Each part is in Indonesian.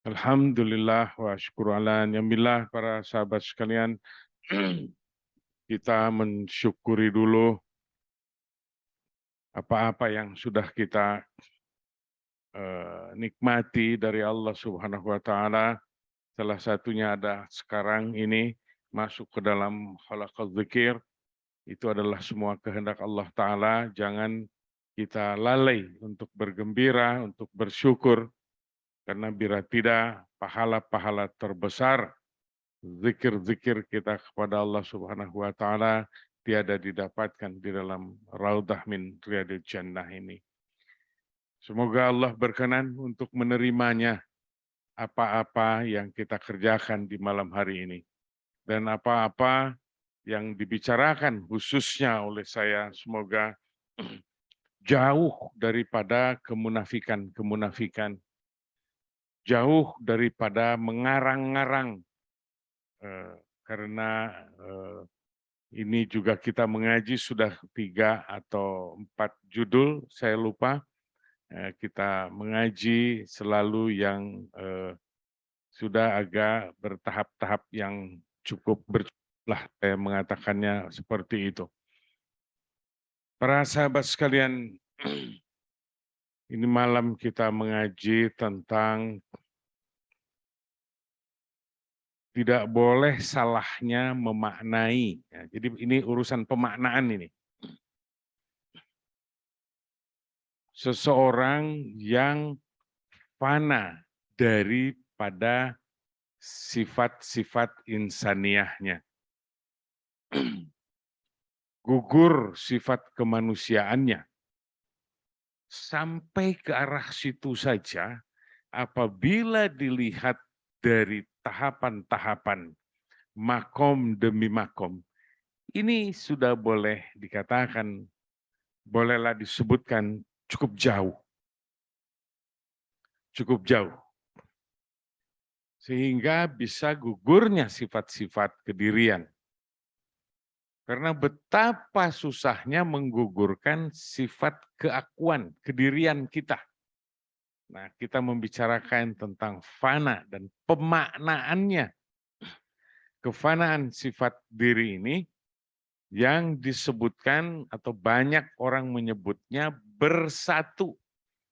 Alhamdulillah wa syukur ala ni'amillah para sahabat sekalian. Kita mensyukuri dulu apa-apa yang sudah kita nikmati dari Allah Subhanahu wa taala. Salah satunya ada sekarang ini masuk ke dalam halaqah dzikir. Itu adalah semua kehendak Allah taala. Jangan kita lalai untuk bergembira, untuk bersyukur, karena bila tidak pahala-pahala terbesar zikir-zikir kita kepada Allah Subhanahu wa taala tiada didapatkan di dalam raudhah min riyadil jannah ini. Semoga Allah berkenan untuk menerimanya apa-apa yang kita kerjakan di malam hari ini dan apa-apa yang dibicarakan khususnya oleh saya, semoga jauh daripada kemunafikan-kemunafikan, jauh daripada mengarang-ngarang, karena ini juga kita mengaji sudah 3 atau 4 judul, saya lupa. Kita mengaji selalu yang sudah agak bertahap-tahap yang cukup lah, saya mengatakannya seperti itu. Para sahabat sekalian, ini malam kita mengaji tentang tidak boleh salahnya memaknai. Ya, jadi ini urusan pemaknaan ini. Seseorang yang fana daripada sifat-sifat insaniahnya. Gugur sifat kemanusiaannya. Sampai ke arah situ saja, apabila dilihat dari tahapan-tahapan, makom demi makom, ini sudah boleh dikatakan, bolehlah disebutkan cukup jauh. Cukup jauh. Sehingga bisa gugurnya sifat-sifat kedirian. Karena betapa susahnya menggugurkan sifat keakuan, kedirian kita. Nah, kita membicarakan tentang fana dan pemaknaannya. Kefanaan sifat diri ini yang disebutkan atau banyak orang menyebutnya bersatu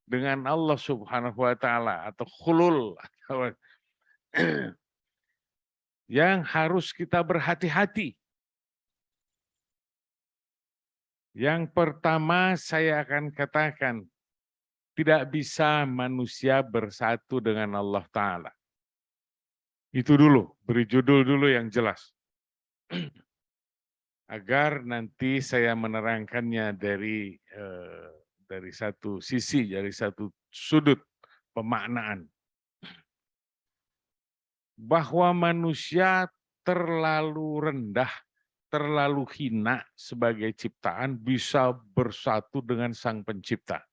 dengan Allah Subhanahu wa taala atau khulul, yang harus kita berhati-hati. Yang pertama saya akan katakan, tidak bisa manusia bersatu dengan Allah Ta'ala. Itu dulu, beri judul dulu yang jelas. Agar nanti saya menerangkannya dari satu sisi, dari satu sudut pemaknaan. Bahwa manusia terlalu rendah, terlalu hina sebagai ciptaan bisa bersatu dengan Sang Pencipta.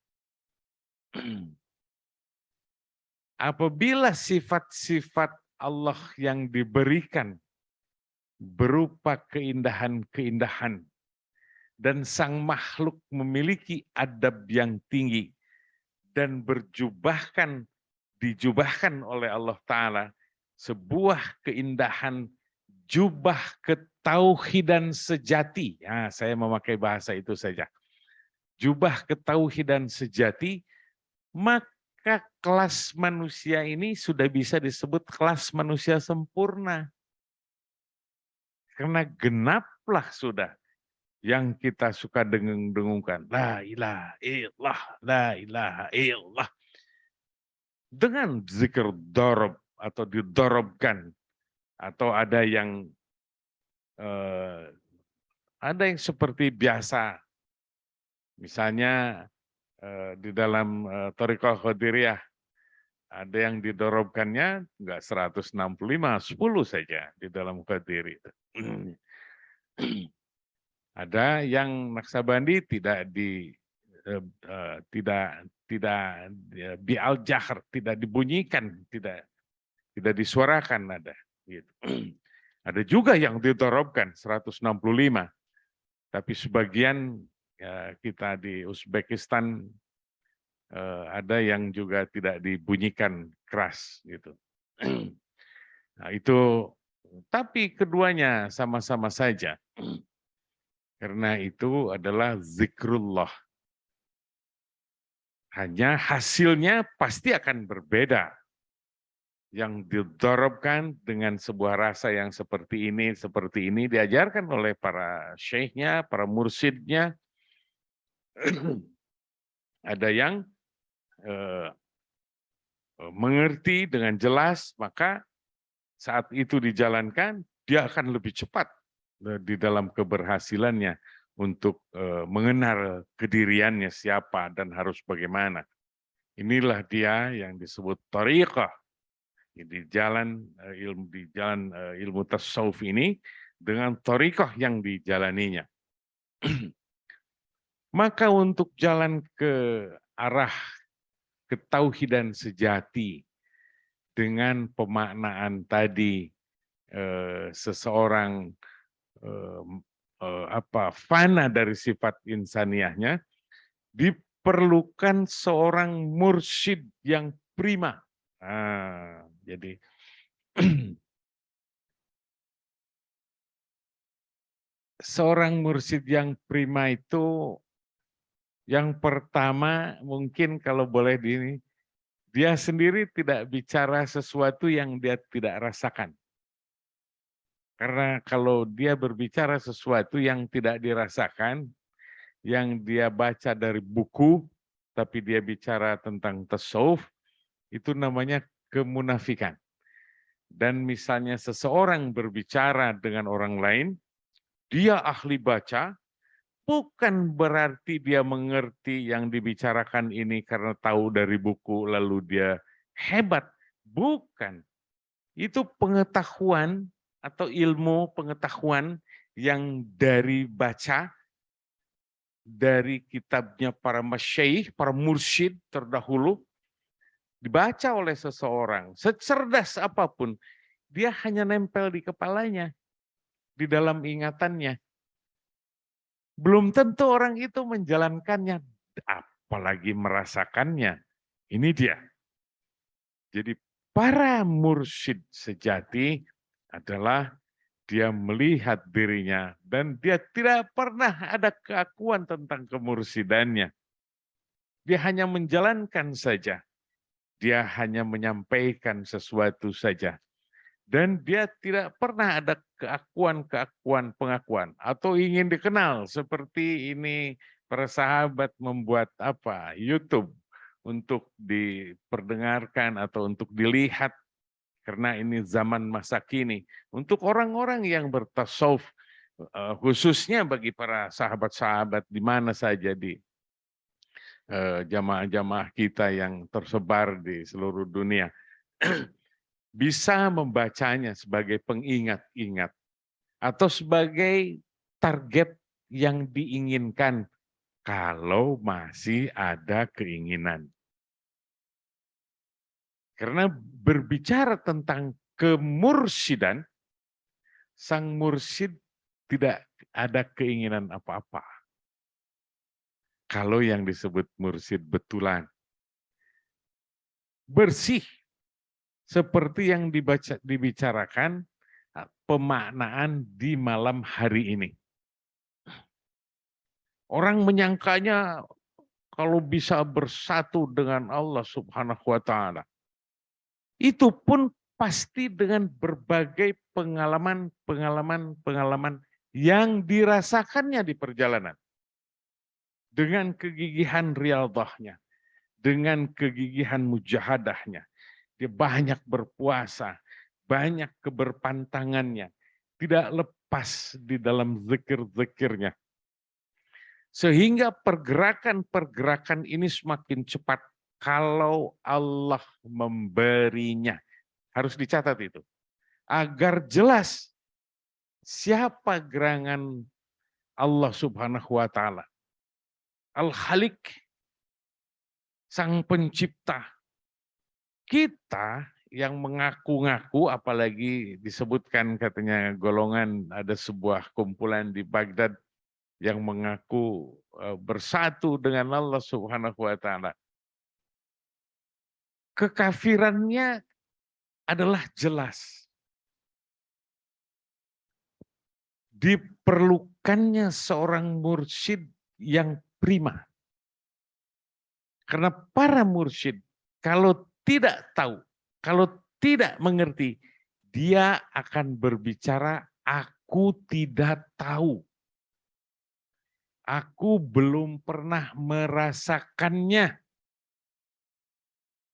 Apabila sifat-sifat Allah yang diberikan berupa keindahan-keindahan dan sang makhluk memiliki adab yang tinggi dan dijubahkan oleh Allah Ta'ala sebuah keindahan jubah ketauhidan sejati. Ya, saya memakai bahasa itu saja. Jubah ketauhidan sejati, maka kelas manusia ini sudah bisa disebut kelas manusia sempurna. Karena genaplah sudah yang kita suka dengung-dengungkan. La ilaha illallah, la ilaha illallah. Dengan zikir dorob atau didorobkan, atau ada yang seperti biasa, misalnya di dalam Thariqah Qadiriyah ada yang didorobkannya enggak 165, 10 saja di dalam Qadiri. Ada yang Naksabandi tidak bi'al jahr, tidak dibunyikan, tidak disuarakan ada. Gitu. Ada juga yang didorobkan 165, tapi sebagian ya, kita di Uzbekistan ada yang juga tidak dibunyikan keras gitu. Nah, itu, tapi keduanya sama-sama saja. Karena itu adalah zikrullah. Hanya hasilnya pasti akan berbeda. Yang didorobkan dengan sebuah rasa yang seperti ini diajarkan oleh para syekhnya, para mursyidnya. Ada yang mengerti dengan jelas, maka saat itu dijalankan, dia akan lebih cepat di dalam keberhasilannya untuk mengenal kediriannya siapa dan harus bagaimana. Inilah dia yang disebut thariqah di jalan ilmu tasawuf ini dengan thariqah yang dijalaninya. Maka untuk jalan ke arah ketauhidan sejati dengan pemaknaan tadi seseorang fana dari sifat insaniahnya, diperlukan seorang mursyid yang prima. Nah, jadi seorang mursyid yang prima itu yang pertama mungkin kalau boleh dia sendiri tidak bicara sesuatu yang dia tidak rasakan. Karena kalau dia berbicara sesuatu yang tidak dirasakan, yang dia baca dari buku, tapi dia bicara tentang tasawuf, itu namanya kemunafikan. Dan misalnya seseorang berbicara dengan orang lain, dia ahli baca, bukan berarti dia mengerti yang dibicarakan ini karena tahu dari buku, lalu dia hebat. Bukan. Itu pengetahuan atau ilmu pengetahuan yang dari baca, dari kitabnya para masyaikh, para mursyid terdahulu, dibaca oleh seseorang, secerdas apapun, dia hanya nempel di kepalanya, di dalam ingatannya. Belum tentu orang itu menjalankannya, apalagi merasakannya. Ini dia. Jadi para mursyid sejati adalah dia melihat dirinya dan dia tidak pernah ada keakuan tentang kemursidannya. Dia hanya menjalankan saja. Dia hanya menyampaikan sesuatu saja. Dan dia tidak pernah ada pengakuan atau ingin dikenal seperti ini para sahabat membuat YouTube untuk diperdengarkan atau untuk dilihat karena ini zaman masa kini untuk orang-orang yang bertasawuf khususnya bagi para sahabat-sahabat di mana saja di jamaah-jamaah kita yang tersebar di seluruh dunia bisa membacanya sebagai pengingat-ingat atau sebagai target yang diinginkan kalau masih ada keinginan. Karena berbicara tentang kemursidan, sang mursyid tidak ada keinginan apa-apa. Kalau yang disebut mursyid betulan, bersih, seperti yang dibicarakan pemaknaan di malam hari ini. Orang menyangkanya kalau bisa bersatu dengan Allah Subhanahu wa Ta'ala, itu pun pasti dengan berbagai pengalaman yang dirasakannya di perjalanan. Dengan kegigihan riyadhahnya, dengan kegigihan mujahadahnya. Dia banyak berpuasa, banyak keberpantangannya, tidak lepas di dalam zikir-zikirnya. Sehingga pergerakan-pergerakan ini semakin cepat kalau Allah memberinya. Harus dicatat itu. Agar jelas siapa gerangan Allah Subhanahu wa Ta'ala. Al-Khaliq, Sang Pencipta. Kita yang mengaku-ngaku, apalagi disebutkan katanya golongan, ada sebuah kumpulan di Baghdad yang mengaku bersatu dengan Allah Subhanahu wa Ta'ala. Kekafirannya adalah jelas. Diperlukannya seorang mursyid yang prima. Karena para mursyid kalau tidak tahu, kalau tidak mengerti, dia akan berbicara, aku tidak tahu. Aku belum pernah merasakannya.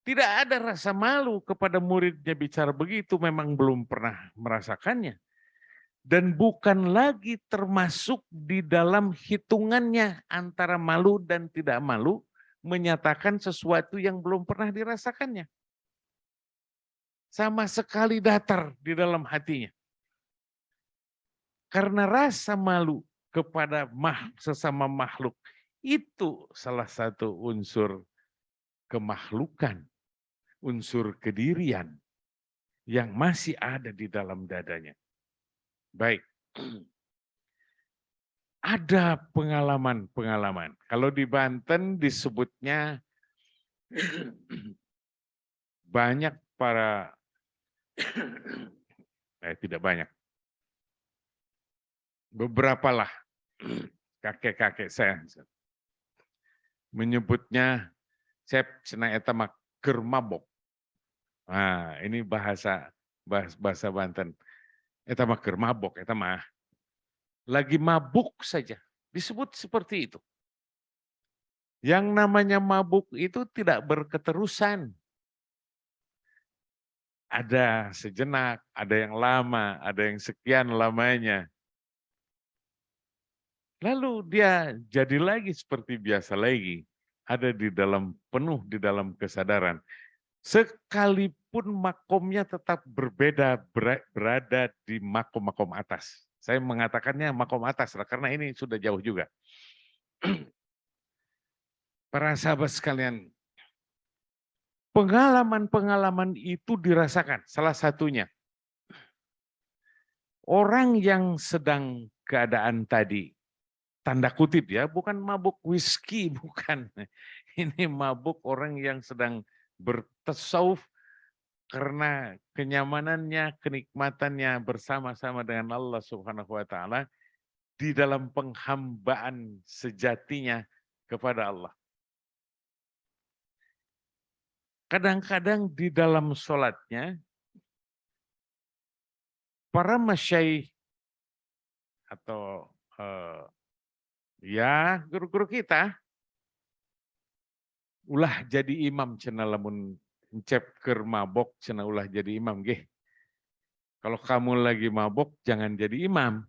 Tidak ada rasa malu kepada muridnya bicara begitu, memang belum pernah merasakannya. Dan bukan lagi termasuk di dalam hitungannya antara malu dan tidak malu, menyatakan sesuatu yang belum pernah dirasakannya. Sama sekali datar di dalam hatinya. Karena rasa malu kepada sesama makhluk, itu salah satu unsur kemakhlukan, unsur kedirian yang masih ada di dalam dadanya. Baik, ada pengalaman-pengalaman. Kalau di Banten disebutnya banyak para, tidak banyak, beberapa lah kakek-kakek saya menyebutnya Cep cenah eta mah keur mabok. Nah, ini bahasa Banten. Eta mah keur mabok, eta mah lagi mabuk saja. Disebut seperti itu. Yang namanya mabuk itu tidak berketerusan. Ada sejenak, ada yang lama, ada yang sekian lamanya. Lalu dia jadi lagi seperti biasa lagi. Ada di dalam, penuh di dalam kesadaran. Sekalipun makomnya tetap berbeda, berada di makom-makom atas. Saya mengatakannya makom atas, karena ini sudah jauh juga. Para sahabat sekalian, pengalaman-pengalaman itu dirasakan. Salah satunya, orang yang sedang keadaan tadi, tanda kutip ya, bukan mabuk whisky, bukan. Ini mabuk orang yang sedang bertasawuf karena kenyamanannya, kenikmatannya bersama-sama dengan Allah Subhanahu wa taala di dalam penghambaan sejatinya kepada Allah. Kadang-kadang di dalam sholatnya, para masyaikh atau ya guru-guru kita, ulah jadi imam cenah lamun encep keur mabok cenah ulah jadi imam geh. Kalau kamu lagi mabok jangan jadi imam.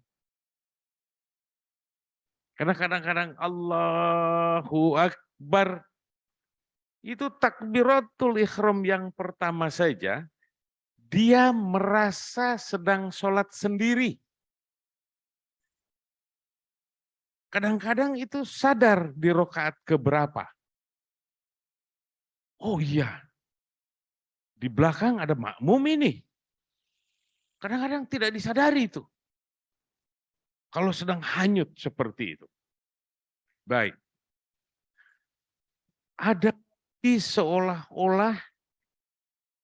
Karena kadang-kadang Allahu Akbar itu takbiratul ihram yang pertama saja, dia merasa sedang sholat sendiri. Kadang-kadang itu sadar di rokaat keberapa. Oh iya, di belakang ada makmum ini. Kadang-kadang tidak disadari itu. Kalau sedang hanyut seperti itu. Baik. Ada seolah-olah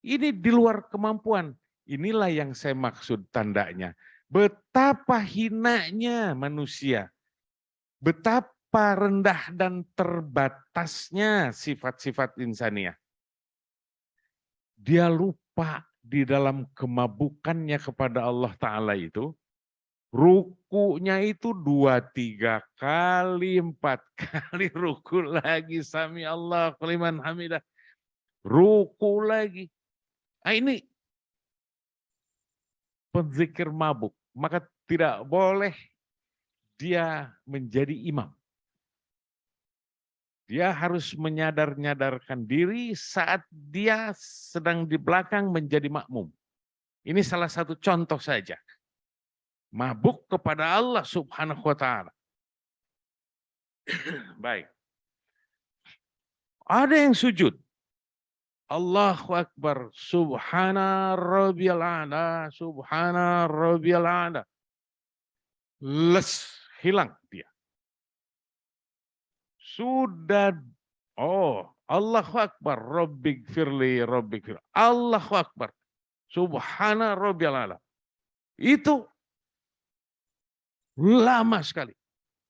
ini di luar kemampuan. Inilah yang saya maksud tandanya. Betapa hinanya manusia. Betapa rendah dan terbatasnya sifat-sifat insaniah. Dia lupa di dalam kemabukannya kepada Allah Ta'ala itu, rukunya itu 2-3 kali, 4 kali ruku lagi, sami Allah liman hamidah, ruku lagi. Nah, ini penzikir mabuk, maka tidak boleh dia menjadi imam. Dia harus menyadarkan diri saat dia sedang di belakang menjadi makmum. Ini salah satu contoh saja. Mabuk kepada Allah Subhanahu wa ta'ala. Baik. Ada yang sujud. Allahu Akbar. Subhana rabbiyal a'la. Subhana rabbiyal a'la. Les. Hilang dia. Sudah. Oh. Allahu Akbar. Rabbik firli. Rabbik firli. Allahu Akbar. Subhana rabbiyal a'la. Itu lama sekali.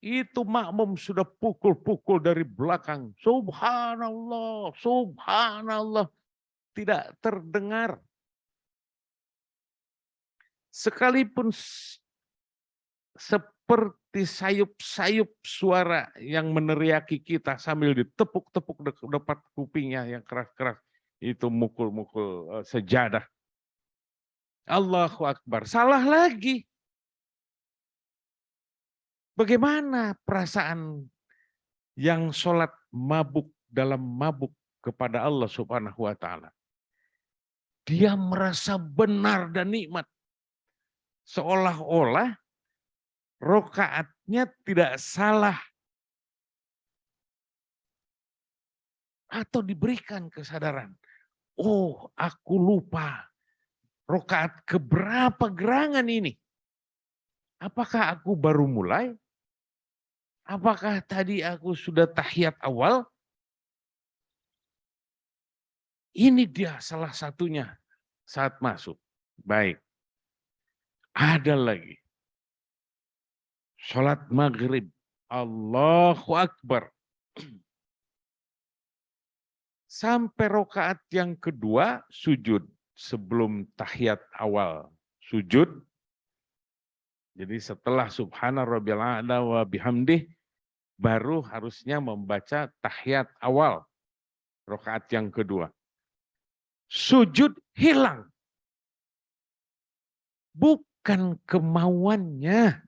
Itu makmum sudah pukul-pukul dari belakang. Subhanallah, subhanallah. Tidak terdengar. Sekalipun seperti sayup-sayup suara yang meneriaki kita sambil ditepuk-tepuk depan kupingnya yang keras-keras. Itu mukul-mukul sejadah. Allahu Akbar. Salah lagi. Bagaimana perasaan yang sholat mabuk dalam mabuk kepada Allah Subhanahu wa Ta'ala? Dia merasa benar dan nikmat. Seolah-olah rokaatnya tidak salah. Atau diberikan kesadaran. Oh, aku lupa. Rokaat keberapa gerangan ini? Apakah aku baru mulai? Apakah tadi aku sudah tahiyat awal? Ini dia salah satunya saat masuk. Baik. Ada lagi. Sholat maghrib. Allahu Akbar. Sampai rokaat yang kedua sujud sebelum tahiyat awal. Sujud. Jadi setelah subhana rabbiyal a'la wa bihamdih baru harusnya membaca tahiyat awal. Rokaat yang kedua. Sujud hilang. Bukan kemauannya.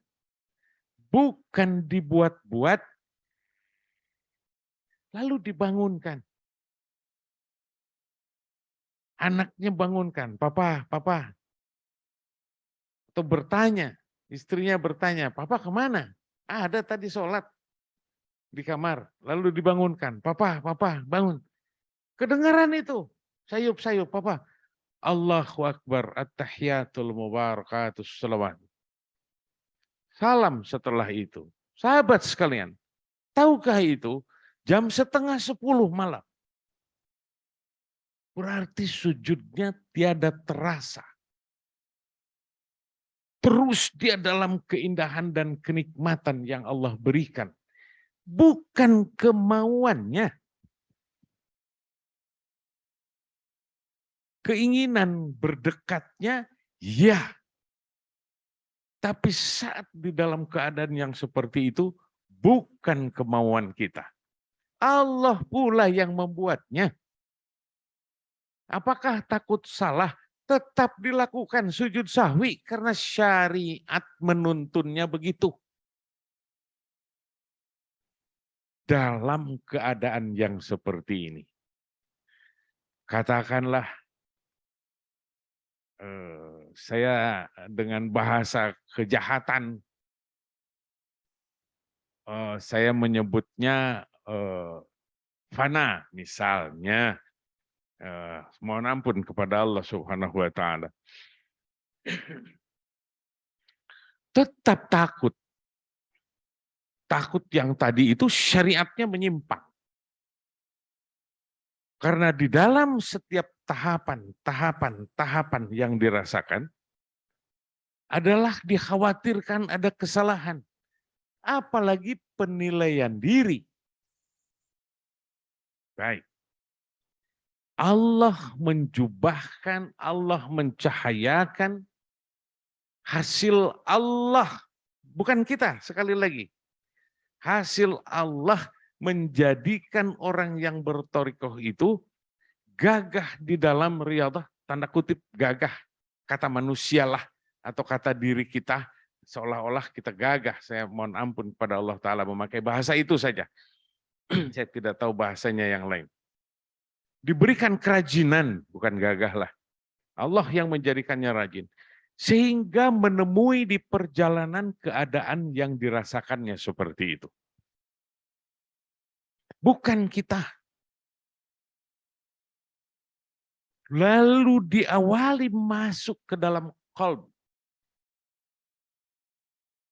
Bukan dibuat-buat. Lalu dibangunkan. Anaknya bangunkan, papa, papa. Atau bertanya, istrinya bertanya, papa kemana? Ada tadi sholat di kamar. Lalu dibangunkan, papa, papa, bangun. Kedengaran itu, sayup-sayup, papa. Allahu Akbar, at-tahiyatul mubarakatus salawat. Salam setelah itu. Sahabat sekalian, tahukah itu jam 9:30 malam? Berarti sujudnya tiada terasa. Terus dia dalam keindahan dan kenikmatan yang Allah berikan. Bukan kemauannya. Keinginan berdekatnya, ya. Tapi saat di dalam keadaan yang seperti itu, bukan kemauan kita. Allah pula yang membuatnya. Apakah takut salah? Tetap dilakukan sujud sahwi karena syariat menuntunnya begitu. Dalam keadaan yang seperti ini. Katakanlah saya dengan bahasa kejahatan, saya menyebutnya fana misalnya. Mohon ampun kepada Allah Subhanahu wa Ta'ala. Tetap takut. Takut yang tadi itu syariatnya menyimpang. Karena di dalam setiap tahapan yang dirasakan adalah dikhawatirkan ada kesalahan. Apalagi penilaian diri. Baik. Allah menjubahkan, Allah mencahayakan hasil Allah. Bukan kita, sekali lagi. Hasil Allah menjadikan orang yang bertorikoh itu gagah di dalam riyadah, tanda kutip gagah. Kata manusialah atau kata diri kita, seolah-olah kita gagah. Saya mohon ampun pada Allah Ta'ala memakai bahasa itu saja. Saya tidak tahu bahasanya yang lain. Diberikan kerajinan, bukan gagah lah. Allah yang menjadikannya rajin. Sehingga menemui di perjalanan keadaan yang dirasakannya seperti itu. Bukan kita. Lalu diawali masuk ke dalam qalb.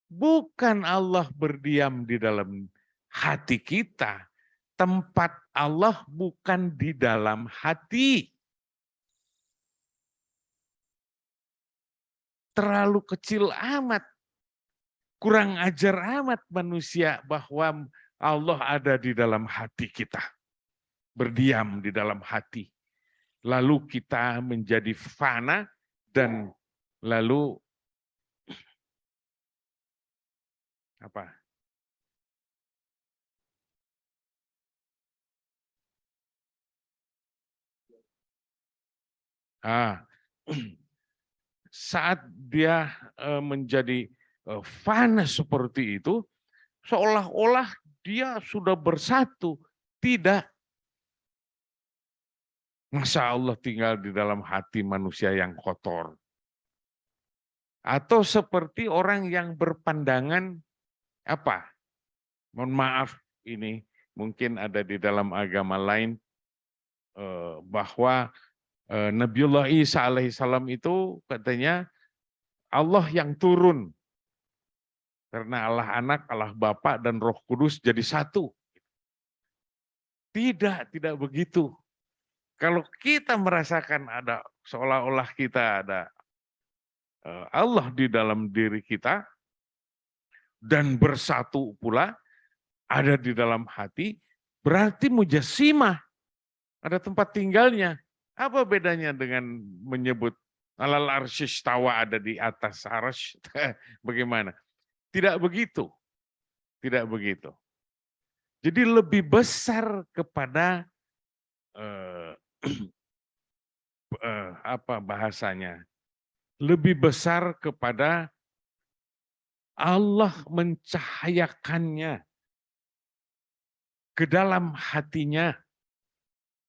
Bukan Allah berdiam di dalam hati kita. Tempat Allah bukan di dalam hati. terlalu kecil amat, kurang ajar amat manusia bahwa Allah ada di dalam hati kita, berdiam di dalam hati. Lalu kita menjadi fana dan lalu apa? Saat dia menjadi fana seperti itu, seolah-olah dia sudah bersatu. Tidak. Masa Allah tinggal di dalam hati manusia yang kotor? Atau seperti orang yang berpandangan apa? Mohon maaf, ini mungkin ada di dalam agama lain bahwa Nabiullah Isa alaihissalam itu katanya Allah yang turun. Karena Allah Anak, Allah Bapa, dan Roh Kudus jadi satu. Tidak begitu. Kalau kita merasakan ada, seolah-olah kita ada Allah di dalam diri kita, dan bersatu pula, ada di dalam hati, berarti mujassimah, ada tempat tinggalnya. Apa bedanya dengan menyebut alal arsy istawa, ada di atas arsy? Bagaimana? Tidak begitu. Tidak begitu. Jadi lebih besar kepada apa bahasanya? Lebih besar kepada Allah mencahayakannya ke dalam hatinya,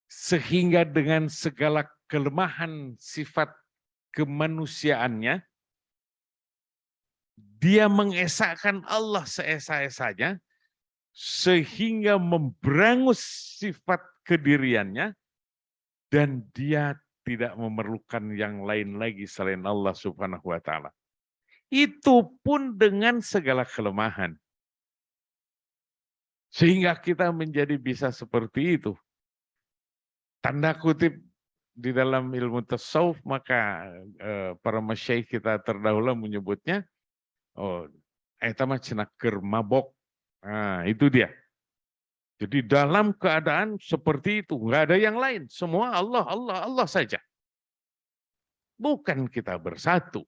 sehingga dengan segala kelemahan sifat kemanusiaannya, dia mengesahkan Allah seesa-esanya, sehingga memberangus sifat kediriannya, dan dia tidak memerlukan yang lain lagi selain Allah Subhanahu wa Ta'ala. Itu pun dengan segala kelemahan. Sehingga kita menjadi bisa seperti itu. Tanda kutip di dalam ilmu tasawuf, maka para masyayikh kita terdahulu menyebutnya, eta mah cenah keur mabok. Nah, itu dia. Jadi dalam keadaan seperti itu, nggak ada yang lain. Semua Allah, Allah, Allah saja. Bukan kita bersatu.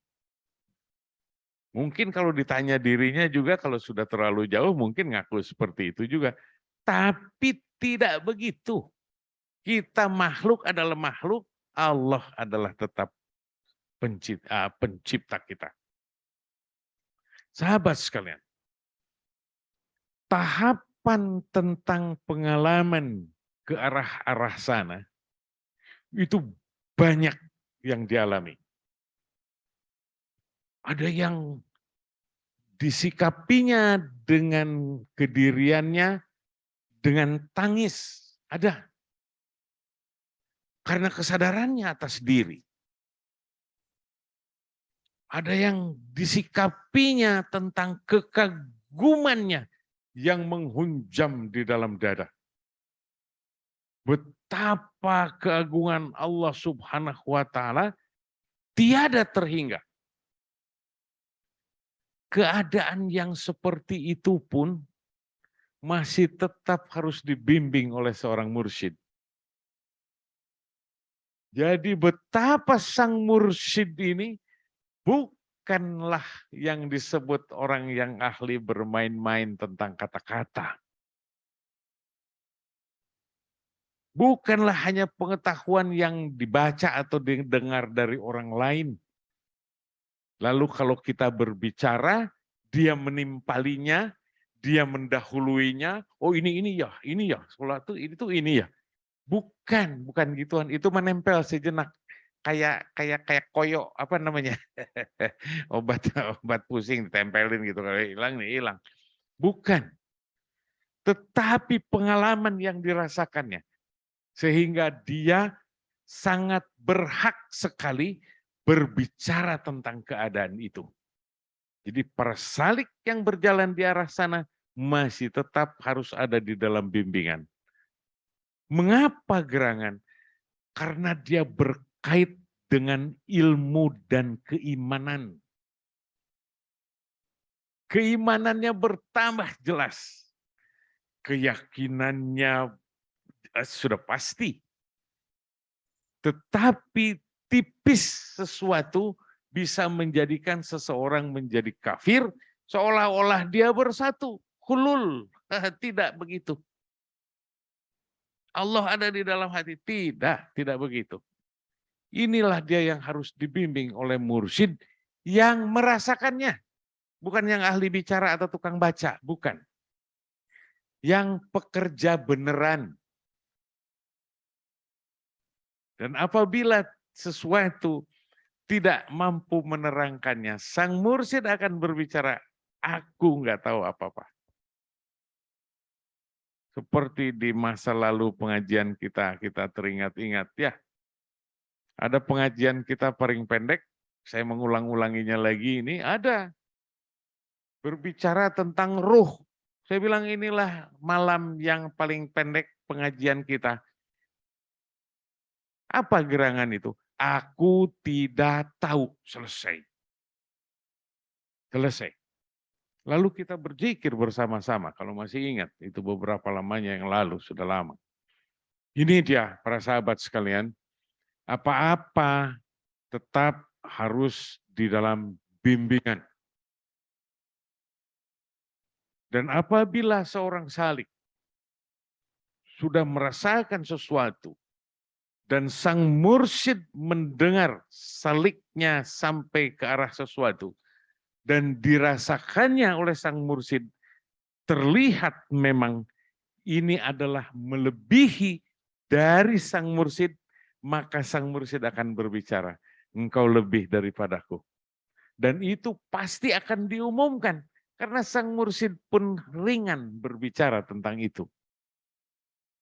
Mungkin kalau ditanya dirinya juga, kalau sudah terlalu jauh mungkin ngaku seperti itu juga. Tapi tidak begitu. Kita makhluk adalah makhluk, Allah adalah tetap pencipta kita. Sahabat sekalian, tahapan tentang pengalaman ke arah sana, itu banyak yang dialami. Ada yang disikapinya dengan kediriannya, dengan tangis. Ada. Karena kesadarannya atas diri. Ada yang disikapinya tentang kekagumannya yang menghunjam di dalam dada. Betapa keagungan Allah Subhanahu wa Ta'ala tiada terhingga. Keadaan yang seperti itu pun masih tetap harus dibimbing oleh seorang mursyid. Jadi betapa sang mursyid ini bukanlah yang disebut orang yang ahli bermain-main tentang kata-kata. Bukanlah hanya pengetahuan yang dibaca atau didengar dari orang lain. Lalu kalau kita berbicara, dia menimpalinya, dia mendahuluinya, oh ini ya, sholat itu ini ya. Bukan gituan, itu menempel sejenak. Kayak koyo, apa namanya? obat pusing ditempelin gitu, kalau hilang nih hilang. Bukan. Tetapi pengalaman yang dirasakannya. Sehingga dia sangat berhak sekali berbicara tentang keadaan itu. Jadi para salik yang berjalan di arah sana masih tetap harus ada di dalam bimbingan. Mengapa gerangan? Karena dia berkait dengan ilmu dan keimanan. keimanannya bertambah jelas. Keyakinannya sudah pasti. Tetapi tipis sesuatu bisa menjadikan seseorang menjadi kafir, seolah-olah dia bersatu. Hulul, tidak begitu. Allah ada di dalam hati. Tidak begitu. Inilah dia yang harus dibimbing oleh mursyid yang merasakannya. Bukan yang ahli bicara atau tukang baca, bukan. Yang pekerja beneran. Dan apabila sesuatu tidak mampu menerangkannya, sang mursyid akan berbicara, aku nggak tahu apa-apa. Seperti di masa lalu pengajian kita teringat-ingat ya. Ada pengajian kita paling pendek, saya mengulang-ulanginya lagi ini, ada. Berbicara tentang ruh. Saya bilang inilah malam yang paling pendek pengajian kita. Apa gerangan itu? Aku tidak tahu. Selesai. Selesai. Lalu kita berzikir bersama-sama. Kalau masih ingat, itu beberapa lamanya yang lalu, sudah lama. Ini dia para sahabat sekalian. Apa-apa tetap harus di dalam bimbingan. Dan apabila seorang salik sudah merasakan sesuatu, dan sang mursyid mendengar saliknya sampai ke arah sesuatu, dan dirasakannya oleh sang mursyid, terlihat memang ini adalah melebihi dari sang mursyid, maka sang mursyid akan berbicara, engkau lebih daripadaku. Dan itu pasti akan diumumkan, karena sang mursyid pun ringan berbicara tentang itu.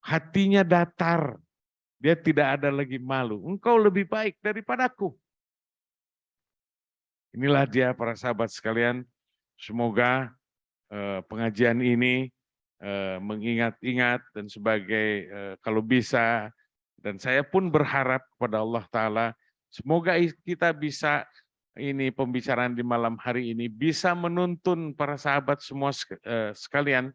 Hatinya datar, dia tidak ada lagi malu. Engkau lebih baik daripadaku. Inilah dia para sahabat sekalian. Semoga pengajian ini mengingat-ingat dan sebagai kalau bisa, dan saya pun berharap kepada Allah Ta'ala, semoga kita bisa ini pembicaraan di malam hari ini bisa menuntun para sahabat semua sekalian,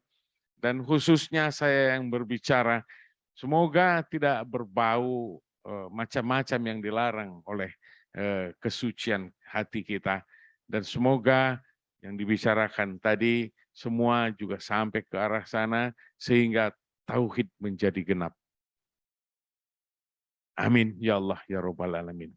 dan khususnya saya yang berbicara, semoga tidak berbau macam-macam yang dilarang oleh kesucian hati kita. Dan semoga yang dibicarakan tadi semua juga sampai ke arah sana sehingga tauhid menjadi genap. Amin ya Allah ya Rabbal Alamin.